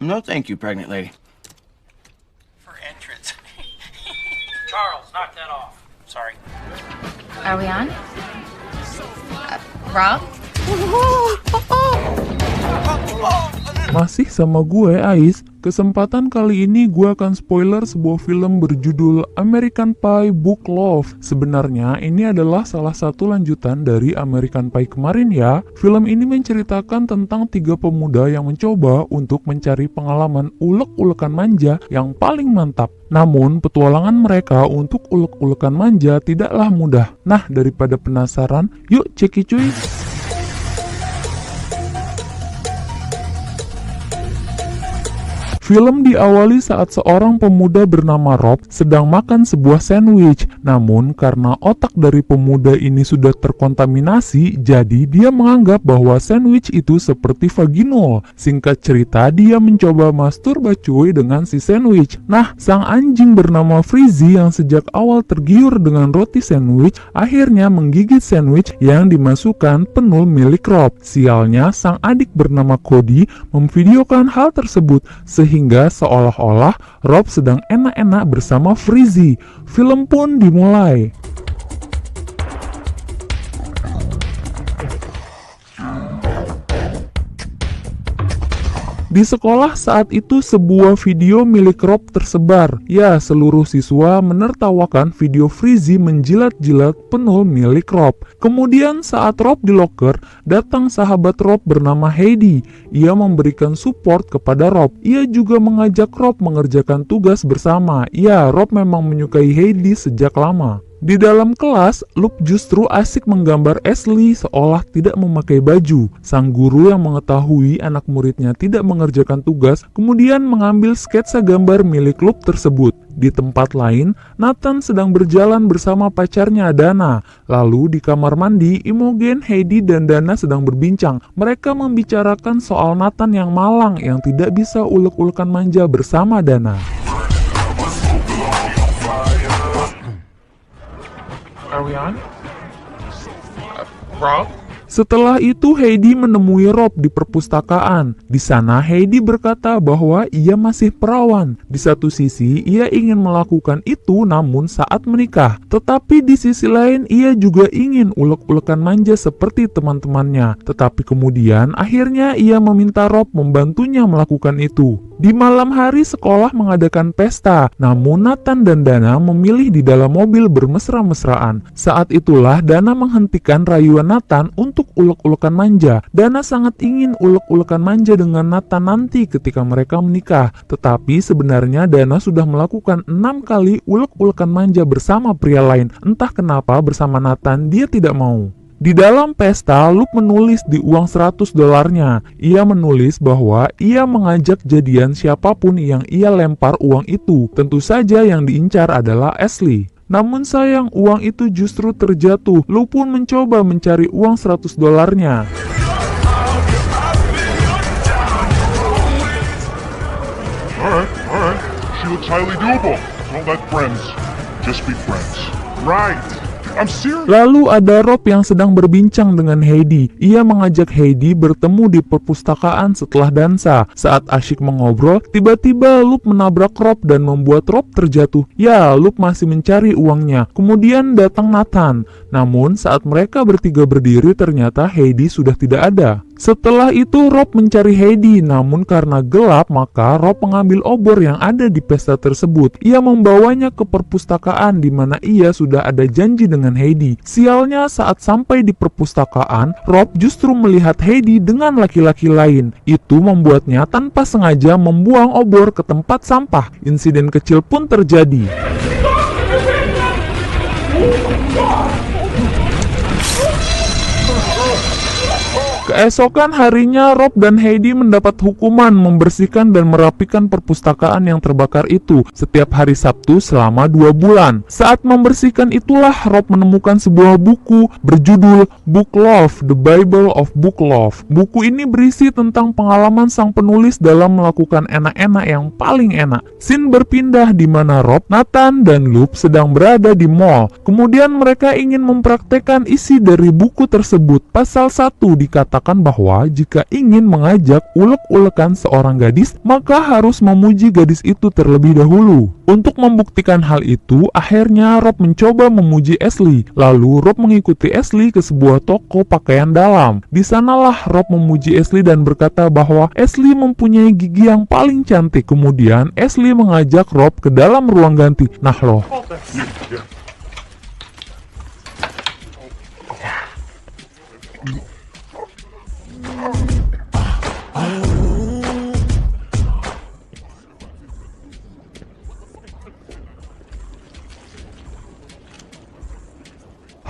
No, thank you, pregnant lady. For entrance. Charles, knock that off. Sorry. Are we on? Rob? Masih sama gue, Ais. Kesempatan kali ini gue akan spoiler sebuah film berjudul American Pie Book Love. Sebenarnya ini adalah salah satu lanjutan dari American Pie kemarin ya. Film ini menceritakan tentang 3 pemuda yang mencoba untuk mencari pengalaman ulek-ulekan manja yang paling mantap. Namun petualangan mereka untuk ulek-ulekan manja tidaklah mudah. Nah, daripada penasaran, yuk ceki cuy. Film diawali saat seorang pemuda bernama Rob sedang makan sebuah sandwich. Namun karena otak dari pemuda ini sudah terkontaminasi, jadi dia menganggap bahwa sandwich itu seperti vaginal. Singkat cerita, dia mencoba masturbasi dengan si sandwich. Nah, sang anjing bernama Frizzy yang sejak awal tergiur dengan roti sandwich, akhirnya menggigit sandwich yang dimasukkan penul milik Rob. Sialnya, sang adik bernama Cody memvideokan hal tersebut, sehingga seolah-olah Rob sedang enak-enak bersama Frizzy. Film pun dimulai. Di sekolah saat itu sebuah video milik Rob tersebar. Ya, seluruh siswa menertawakan video Frizzy menjilat-jilat penul milik Rob. Kemudian saat Rob di locker, datang sahabat Rob bernama Heidi. Ia memberikan support kepada Rob. Ia juga mengajak Rob mengerjakan tugas bersama. Ya, Rob memang menyukai Heidi sejak lama. Di dalam kelas, Luke justru asik menggambar Ashley seolah tidak memakai baju. Sang guru yang mengetahui anak muridnya tidak mengerjakan tugas, kemudian mengambil sketsa gambar milik Luke tersebut. Di tempat lain, Nathan sedang berjalan bersama pacarnya Dana. Lalu di kamar mandi, Imogen, Heidi, dan Dana sedang berbincang. Mereka membicarakan soal Nathan yang malang yang tidak bisa ulek-ulekan manja bersama Dana. Are we on? Rob? Setelah itu Heidi menemui Rob di perpustakaan. Di sana Heidi berkata bahwa ia masih perawan. Di satu sisi ia ingin melakukan itu namun saat menikah. Tetapi di sisi lain ia juga ingin ulek-ulekan manja seperti teman-temannya. Tetapi kemudian akhirnya ia meminta Rob membantunya melakukan itu. Di malam hari sekolah mengadakan pesta, namun Nathan dan Dana memilih di dalam mobil bermesra-mesraan. Saat itulah Dana menghentikan rayuan Nathan untuk ulek-ulekan manja. Dana sangat ingin ulek-ulekan manja dengan Nathan nanti ketika mereka menikah. Tetapi sebenarnya Dana sudah melakukan 6 kali ulek-ulekan manja bersama pria lain. Entah kenapa bersama Nathan dia tidak mau. Di dalam pesta, Luke menulis di uang $100-nya. Ia menulis bahwa ia mengajak jadian siapapun yang ia lempar uang itu. Tentu saja yang diincar adalah Ashley. Namun sayang, uang itu justru terjatuh. Luke pun mencoba mencari uang $100-nya. Alright. She looks highly doable. Don't let friends just be friends. Right. Lalu ada Rob yang sedang berbincang dengan Heidi. Ia mengajak Heidi bertemu di perpustakaan setelah dansa. Saat asyik mengobrol, tiba-tiba Luke menabrak Rob dan membuat Rob terjatuh. Ya, Luke masih mencari uangnya. Kemudian datang Nathan. Namun saat mereka bertiga berdiri ternyata Heidi sudah tidak ada. Setelah itu Rob mencari Heidi, namun karena gelap maka Rob mengambil obor yang ada di pesta tersebut. Ia membawanya ke perpustakaan di mana ia sudah ada janji dengan Heidi. Sialnya saat sampai di perpustakaan, Rob justru melihat Heidi dengan laki-laki lain. Itu membuatnya tanpa sengaja membuang obor ke tempat sampah. Insiden kecil pun terjadi. Keesokan harinya, Rob dan Heidi mendapat hukuman membersihkan dan merapikan perpustakaan yang terbakar itu setiap hari Sabtu selama 2 bulan. Saat membersihkan itulah Rob menemukan sebuah buku berjudul Book Love, The Bible of Book Love. Buku ini berisi tentang pengalaman sang penulis dalam melakukan enak-enak yang paling enak. Scene berpindah di mana Rob, Nathan, dan Luke sedang berada di mall. Kemudian mereka ingin mempraktekkan isi dari buku tersebut. Pasal 1 dikatakan mengatakan bahwa jika ingin mengajak ulek-ulekan seorang gadis, maka harus memuji gadis itu terlebih dahulu. Untuk membuktikan hal itu, akhirnya Rob mencoba memuji Ashley. Lalu Rob mengikuti Ashley ke sebuah toko pakaian dalam. Di sanalah Rob memuji Ashley dan berkata bahwa Ashley mempunyai gigi yang paling cantik. Kemudian Ashley mengajak Rob ke dalam ruang ganti. Nah loh,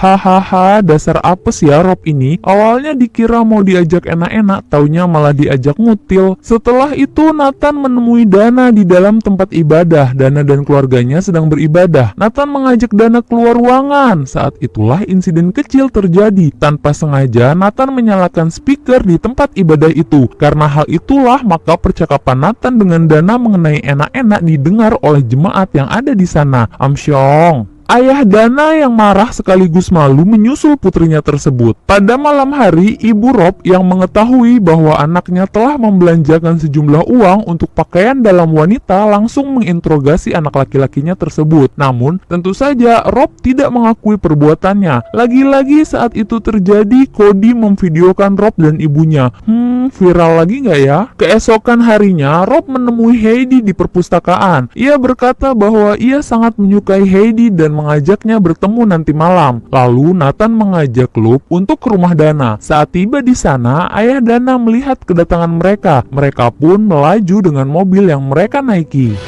hahaha, dasar apes ya Rob ini. Awalnya dikira mau diajak enak-enak, taunya malah diajak ngutil. Setelah itu Nathan menemui Dana di dalam tempat ibadah. Dana dan keluarganya sedang beribadah. Nathan mengajak Dana keluar ruangan. Saat itulah insiden kecil terjadi. Tanpa sengaja Nathan menyalakan speaker di tempat ibadah itu. Karena hal itulah maka percakapan Nathan dengan Dana mengenai enak-enak didengar oleh jemaat yang ada di sana. Amsyong. Ayah Dana yang marah sekaligus malu menyusul putrinya tersebut. Pada malam hari, ibu Rob yang mengetahui bahwa anaknya telah membelanjakan sejumlah uang untuk pakaian dalam wanita langsung menginterogasi anak laki-lakinya tersebut. Namun, tentu saja Rob tidak mengakui perbuatannya. Lagi-lagi saat itu terjadi, Cody memvideokan Rob dan ibunya. Viral lagi nggak ya? Keesokan harinya, Rob menemui Heidi di perpustakaan. Ia berkata bahwa ia sangat menyukai Heidi dan mengajaknya bertemu nanti malam. Lalu Nathan mengajak Lup untuk ke rumah Dana. Saat tiba di sana, ayah Dana melihat kedatangan mereka. Mereka pun melaju dengan mobil yang mereka naiki.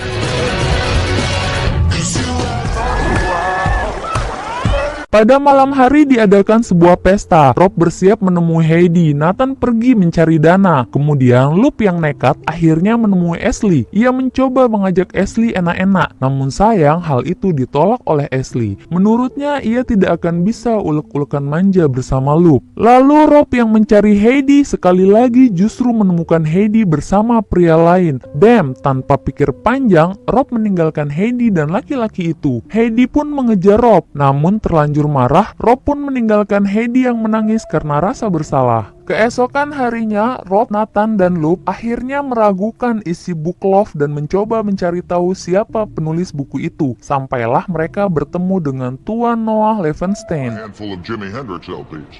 Pada malam hari diadakan sebuah pesta. Rob bersiap menemui Heidi. Nathan pergi mencari Dana. Kemudian Lup yang nekat akhirnya menemui Ashley. Ia mencoba mengajak Ashley enak-enak. Namun sayang hal itu ditolak oleh Ashley. Menurutnya ia tidak akan bisa ulek-ulekan manja bersama Lup. Lalu Rob yang mencari Heidi sekali lagi justru menemukan Heidi bersama pria lain. Bam, tanpa pikir panjang, Rob meninggalkan Heidi dan laki-laki itu. Heidi pun mengejar Rob. Namun terlanjur marah, Rob pun meninggalkan Heidi yang menangis karena rasa bersalah. Keesokan harinya, Rob, Nathan, dan Lup akhirnya meragukan isi book love dan mencoba mencari tahu siapa penulis buku itu. Sampailah mereka bertemu dengan Tuan Noah Levenstein. Handful of Jimi Hendrix LPs.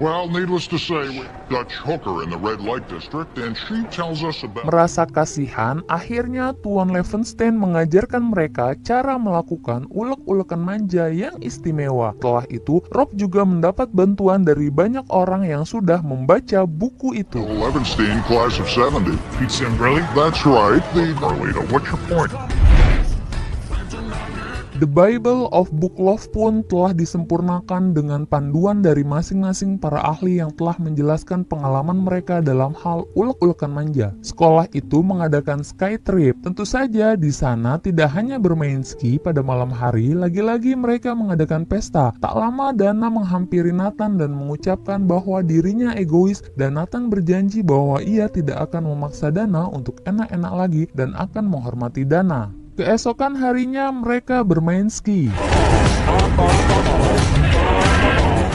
Well, needless to say, we're Dutch hooker in the red light district, and she tells us about... Merasa kasihan, akhirnya Tuan Levenstein mengajarkan mereka cara melakukan ulek-ulekan manja yang istimewa. Setelah itu, Rob juga mendapat bantuan dari banyak orang yang sudah membaca buku itu. Levenstein, class of 70. Pete Sambrelli? That's right, the Carlito. What's your point? The Bible of Book Love pun telah disempurnakan dengan panduan dari masing-masing para ahli yang telah menjelaskan pengalaman mereka dalam hal ulek-ulekan manja. Sekolah itu mengadakan Sky Trip. Tentu saja di sana tidak hanya bermain ski pada malam hari, lagi-lagi mereka mengadakan pesta. Tak lama Dana menghampiri Nathan dan mengucapkan bahwa dirinya egois dan Nathan berjanji bahwa ia tidak akan memaksa Dana untuk enak-enak lagi dan akan menghormati Dana. Keesokan harinya mereka bermain ski.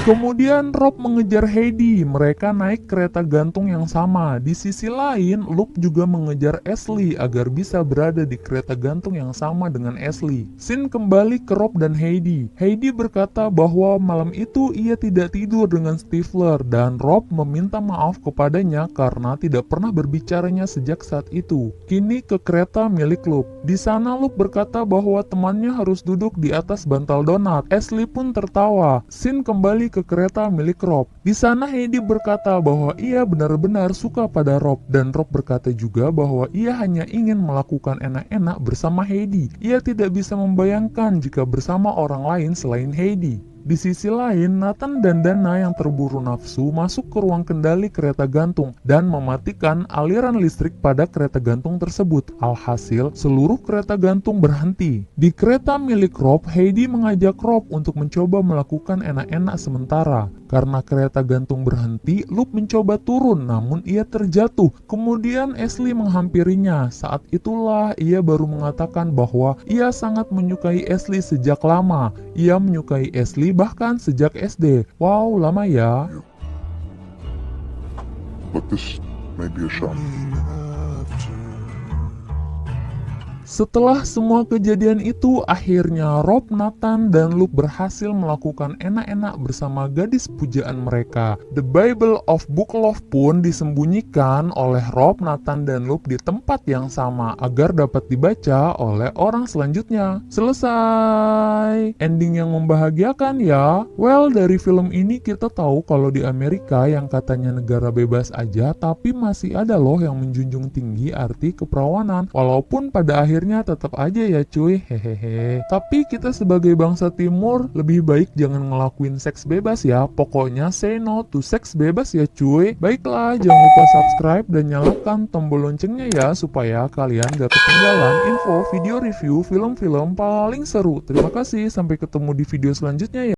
Kemudian Rob mengejar Heidi. Mereka naik kereta gantung yang sama. Di sisi lain, Lup juga mengejar Ashley agar bisa berada di kereta gantung yang sama dengan Ashley. Scene kembali ke Rob dan Heidi. Heidi berkata bahwa malam itu ia tidak tidur dengan Stifler dan Rob meminta maaf kepadanya karena tidak pernah berbicaranya sejak saat itu. Kini ke kereta milik Lup. Di sana Lup berkata bahwa temannya harus duduk di atas bantal donat. Ashley pun tertawa. Scene kembali ke kereta milik Rob. Di sana Heidi berkata bahwa ia benar-benar suka pada Rob dan Rob berkata juga bahwa ia hanya ingin melakukan enak-enak bersama Heidi. Ia tidak bisa membayangkan jika bersama orang lain selain Heidi. Di sisi lain, Nathan dan Dana yang terburu nafsu masuk ke ruang kendali kereta gantung dan mematikan aliran listrik pada kereta gantung tersebut. Alhasil, seluruh kereta gantung berhenti. Di kereta milik Rob, Heidi mengajak Rob untuk mencoba melakukan enak-enak sementara. Karena kereta gantung berhenti, Lup mencoba turun namun ia terjatuh. Kemudian Ashley menghampirinya. Saat itulah ia baru mengatakan bahwa ia sangat menyukai Ashley sejak lama. Ia menyukai Ashley bahkan sejak SD. Wow, lama ya. but this may be a shock. Setelah semua kejadian itu, akhirnya Rob, Nathan, dan Luke berhasil melakukan enak-enak bersama gadis pujaan mereka. The Bible of Book Love pun disembunyikan oleh Rob, Nathan, dan Luke di tempat yang sama agar dapat dibaca oleh orang selanjutnya. Selesai. Ending yang membahagiakan ya. Well, dari film ini kita tahu kalau di Amerika yang katanya negara bebas aja, tapi masih ada loh yang menjunjung tinggi arti keperawanan. Walaupun pada akhirnya tetap aja ya cuy, hehehe. Tapi kita sebagai bangsa timur lebih baik jangan ngelakuin seks bebas ya. Pokoknya say no to seks bebas ya cuy. Baiklah, jangan lupa subscribe dan nyalakan tombol loncengnya ya, supaya kalian gak ketinggalan info video review film-film paling seru. Terima kasih, sampai ketemu di video selanjutnya ya.